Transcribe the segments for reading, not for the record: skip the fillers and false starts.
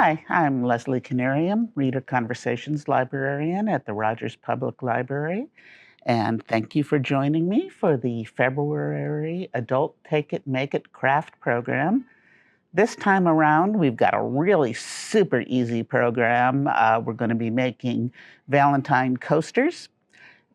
Hi, I'm Lesley Canarium, Reader Conversations Librarian at the Rogers Public Library. And thank you for joining me for the February Adult Take It, Make It craft program. This time around, we've got a really super easy program. We're going to be making Valentine coasters.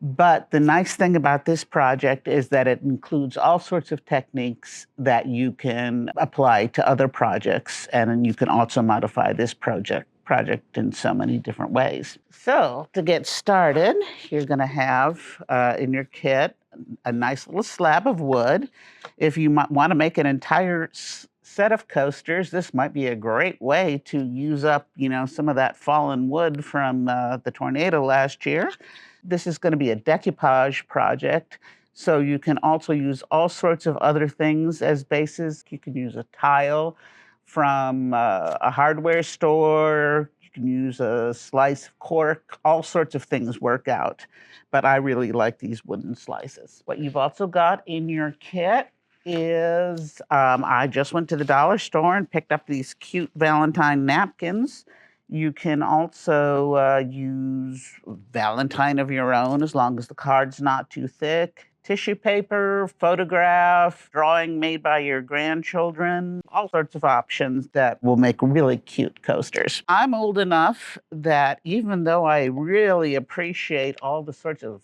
But the nice thing about this project is that it includes all sorts of techniques that you can apply to other projects, and you can also modify this project in so many different ways. So to get started, you're going to have in your kit a nice little slab of wood. If you want to make an entire set of coasters, this might be a great way to use up, some of that fallen wood from the tornado last year. This is going to be a decoupage project, so you can also use all sorts of other things as bases. You can use a tile from a hardware store. You can use a slice of cork. All sorts of things work out, but I really like these wooden slices. What you've also got in your kit is I just went to the dollar store and picked up these cute Valentine napkins. You can also use Valentine of your own, as long as the card's not too thick. Tissue paper, photograph, drawing made by your grandchildren, all sorts of options that will make really cute coasters. I'm old enough that even though I really appreciate all the sorts of,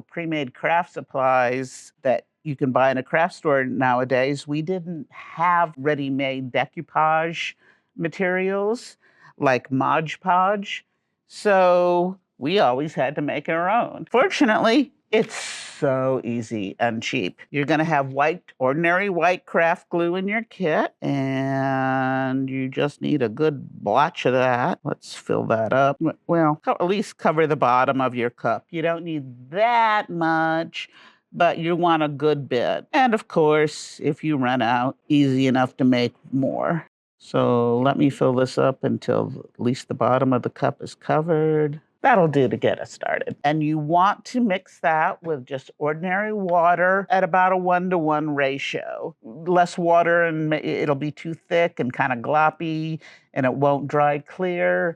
pre-made craft supplies that you can buy in a craft store nowadays, we didn't have ready-made decoupage materials like Mod Podge. So we always had to make our own. Fortunately, it's so easy and cheap. You're going to have ordinary white craft glue in your kit, and you just need a good blotch of that. Let's fill that up. Well, at least cover the bottom of your cup. You don't need that much, but you want a good bit. And of course, if you run out, easy enough to make more. So let me fill this up until at least the bottom of the cup is covered. That'll do to get us started. And you want to mix that with just ordinary water at about a 1-to-1 ratio. Less water and it'll be too thick and kind of gloppy, and it won't dry clear.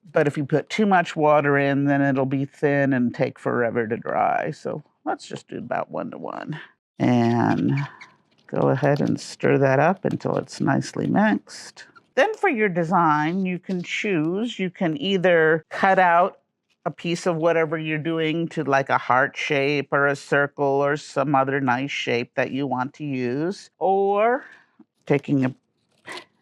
But if you put too much water in, then it'll be thin and take forever to dry. So let's just do about 1-to-1. And go ahead and stir that up until it's nicely mixed. Then for your design, you can choose. You can either cut out a piece of whatever you're doing to like a heart shape or a circle or some other nice shape that you want to use, or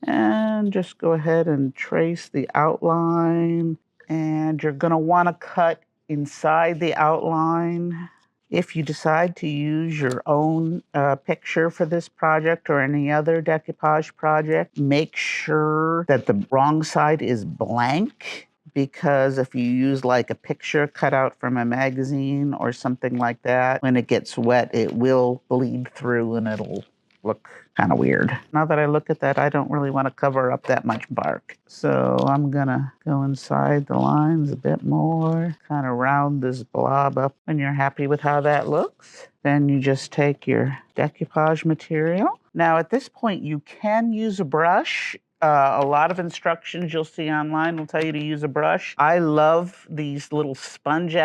and just go ahead and trace the outline. And you're going to want to cut inside the outline. If you decide to use your own picture for this project or any other decoupage project, make sure that the wrong side is blank, because if you use like a picture cut out from a magazine or something like that, when it gets wet, it will bleed through and it'll look kind of weird. Now that I look at that, I don't really want to cover up that much bark. So I'm gonna go inside the lines a bit more, kind of round this blob up. When you're happy with how that looks, then you just take your decoupage material. Now at this point, you can use a brush. A lot of instructions you'll see online will tell you to use a brush. I love these little sponge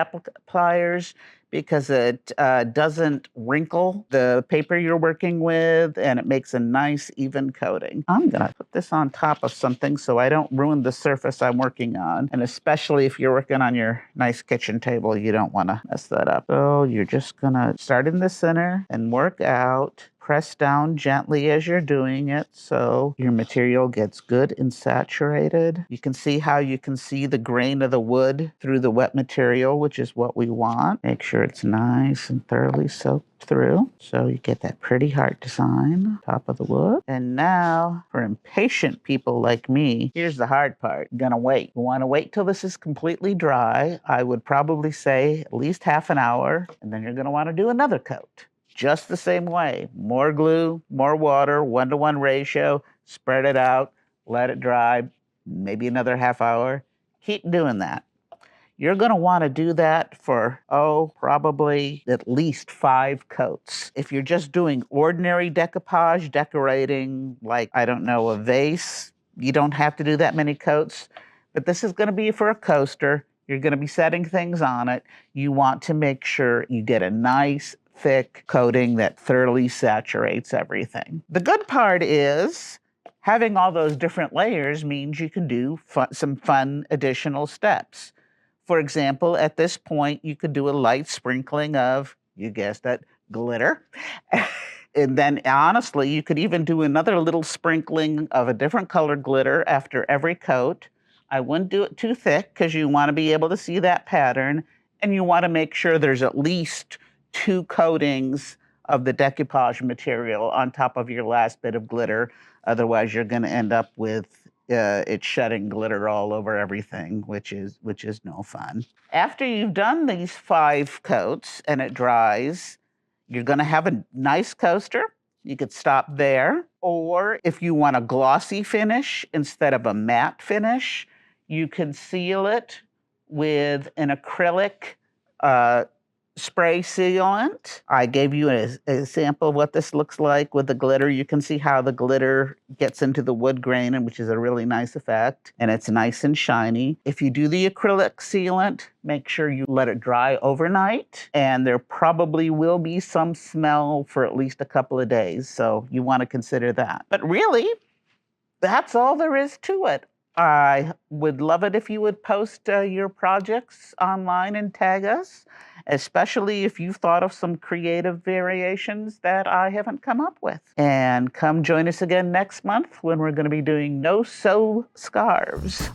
pliers because it doesn't wrinkle the paper you're working with, and it makes a nice even coating. I'm gonna put this on top of something so I don't ruin the surface I'm working on. And especially if you're working on your nice kitchen table, you don't wanna mess that up. So you're just gonna start in the center and work out. Press down gently as you're doing it so your material gets good and saturated. You can see how you can see the grain of the wood through the wet material, which is what we want. Make sure it's nice and thoroughly soaked through so you get that pretty heart design top of the wood. And now, for impatient people like me, here's the hard part. You're gonna wait. You wanna wait till this is completely dry. I would probably say at least half an hour, and then you're gonna wanna do another coat. Just the same way. More glue, more water, 1-to-1 ratio, spread it out, let it dry, maybe another half hour. Keep doing that. You're going to want to do that for, probably at least 5 coats. If you're just doing ordinary decoupage, decorating like, I don't know, a vase, You don't have to do that many coats, but this is going to be for a coaster. You're going to be setting things on it. You want to make sure you get a nice, thick coating that thoroughly saturates everything. The good part is having all those different layers means you can do some fun additional steps. For example, at this point, you could do a light sprinkling of, you guessed it, glitter. And then honestly, you could even do another little sprinkling of a different colored glitter after every coat. I wouldn't do it too thick because you want to be able to see that pattern, and you want to make sure there's at least 2 coatings of the decoupage material on top of your last bit of glitter. Otherwise, you're going to end up with it shedding glitter all over everything, which is no fun. After you've done these 5 coats and it dries, you're going to have a nice coaster. You could stop there. Or if you want a glossy finish instead of a matte finish, you can seal it with an acrylic spray sealant. I gave you a sample of what this looks like with the glitter. You can see how the glitter gets into the wood grain, which is a really nice effect, and it's nice and shiny. If you do the acrylic sealant, make sure you let it dry overnight, and there probably will be some smell for at least a couple of days, so you want to consider that. But really, that's all there is to it. I would love it if you would post your projects online and tag us, especially if you've thought of some creative variations that I haven't come up with. And come join us again next month when we're going to be doing no-sew scarves.